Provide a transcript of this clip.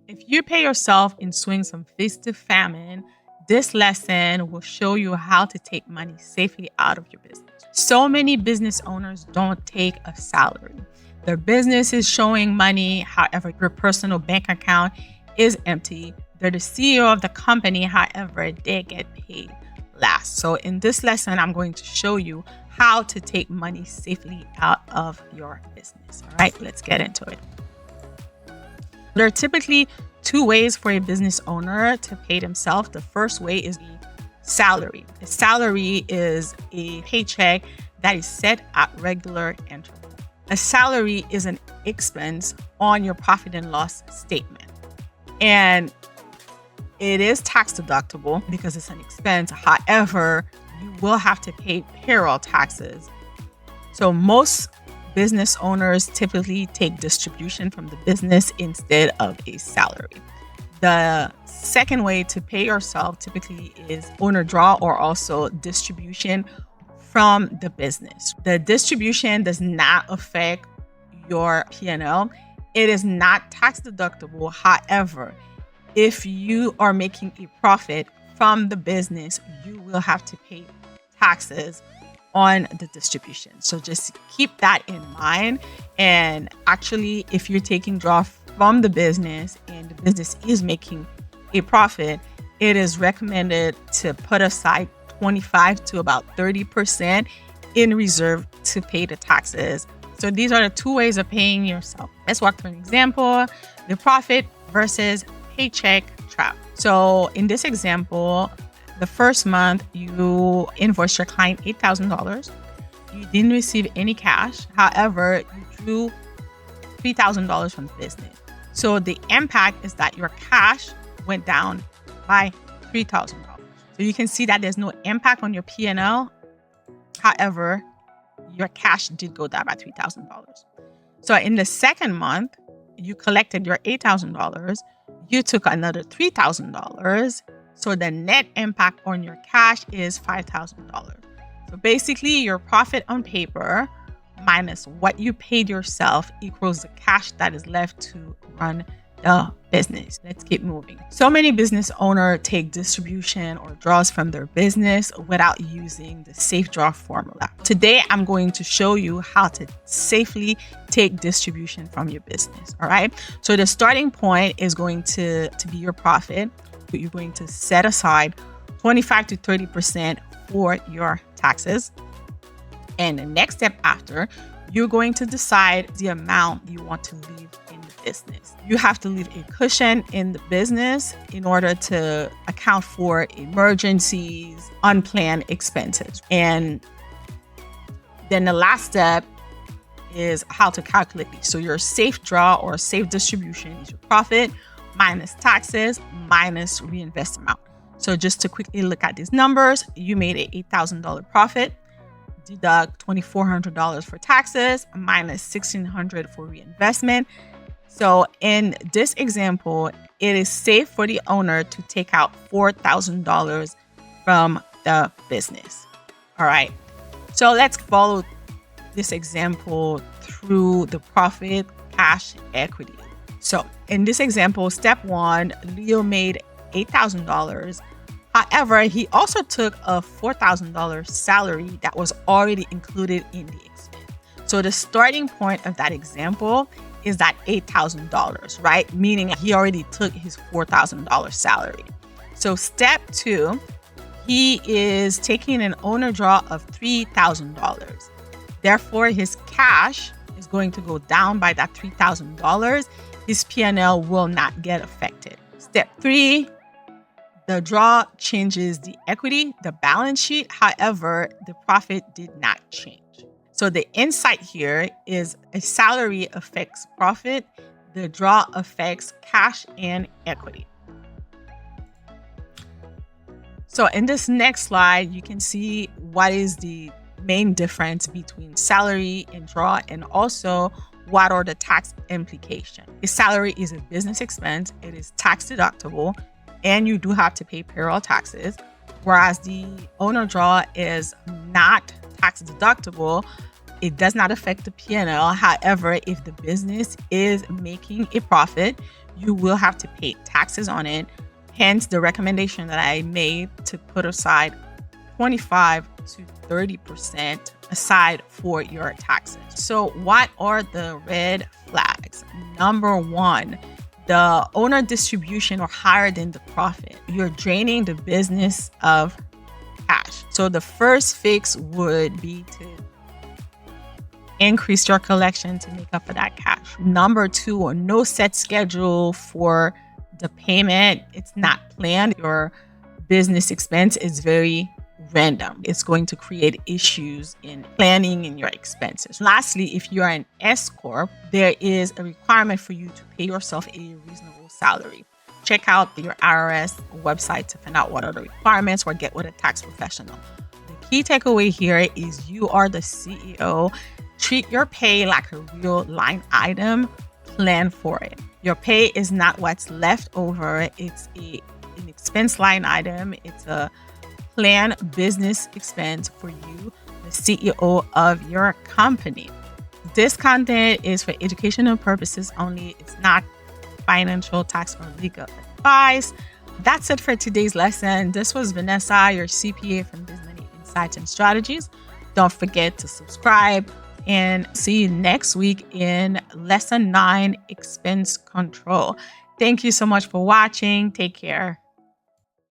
If you pay yourself in swings from feast to famine, this lesson will show you how to take money safely out of your business. So many business owners don't take a salary. Their business is showing money, however, your personal bank account is empty. They're the CEO of the company, however, they get paid last. So in this lesson, I'm going to show you how to take money safely out of your business. All right, let's get into it. There are typically two ways for a business owner to pay themselves. The first way is the salary. A salary is a paycheck that is set at regular intervals. A salary is an expense on your profit and loss statement. And it is tax deductible because it's an expense. However, you will have to pay payroll taxes. So most business owners typically take distribution from the business instead of a salary. The second way to pay yourself typically is owner draw or also distribution from the business. The distribution does not affect your P&L. It is not tax deductible. However, if you are making a profit from the business, you will have to pay taxes on the distribution. So just keep that in mind. And actually, if you're taking draw from the business and the business is making a profit, it is recommended to put aside 25 to about 30% in reserve to pay the taxes. So these are the two ways of paying yourself. Let's walk through an example, the profit versus paycheck trap. So in this example, the first month you invoiced your client $8,000. You didn't receive any cash. However, you drew $3,000 from the business. So the impact is that your cash went down by $3,000. So you can see that there's no impact on your P&L. However, your cash did go down by $3,000. So in the second month, you collected your $8,000. You took another $3,000. So the net impact on your cash is $5,000. So basically, your profit on paper minus what you paid yourself equals the cash that is left to run the business. Let's keep moving. So many business owners take distribution or draws from their business without using the safe draw formula. Today, I'm going to show you how to safely take distribution from your business. All right. So the starting point is going to be your profit. You're going to set aside 25 to 30% for your taxes. And the next step after, you're going to decide the amount you want to leave in the business. You have to leave a cushion in the business in order to account for emergencies, unplanned expenses. And then the last step is how to calculate these. So your safe draw or safe distribution is your profit minus taxes minus reinvest amount. So just to quickly look at these numbers, you made an $8,000 profit. Deduct $2,400 for taxes minus $1,600 for reinvestment. So in this example, it is safe for the owner to take out $4,000 from the business. All right. So let's follow this example through the profit, cash, equity. So in this example, step one, Leo made $8,000. However, he also took a $4,000 salary that was already included in the expense. So the starting point of that example is that $8,000, right? Meaning he already took his $4,000 salary. So step two, he is taking an owner draw of $3,000. Therefore, his cash is going to go down by that $3,000. His P&L will not get affected. Step three, the draw changes the equity, the balance sheet. However, the profit did not change. So the insight here is a salary affects profit. The draw affects cash and equity. So in this next slide, you can see what is the main difference between salary and draw, and also what are the tax implications. A salary is a business expense. It is tax deductible, and you do have to pay payroll taxes, whereas the owner draw is not tax deductible. It does not affect the P&L. However, if the business is making a profit, you will have to pay taxes on it. Hence the recommendation that I made to put aside 25 to 30% aside for your taxes. So what are the red flags? Number one, the owner distribution or higher than the profit. You're draining the business of cash. So the first fix would be to increase your collection to make up for that cash. Number two, or no set schedule for the payment. It's not planned. Your business expense is very random. It's going to create issues in planning and your expenses. Lastly, if you're an S Corp, there is a requirement for you to pay yourself a reasonable salary. Check out your IRS website to find out what are the requirements or get with a tax professional. The key takeaway here is you are the CEO. Treat your pay like a real line item. Plan for it. Your pay is not what's left over. It's an expense line item. It's a planned business expense for you, the CEO of your company. This content is for educational purposes only. It's not financial, tax, or legal advice. That's it for today's lesson. This was Vanessa, your CPA from Biz Money Insights and Strategies. Don't forget to subscribe and see you next week in Lesson 9, Expense Control. Thank you so much for watching. Take care.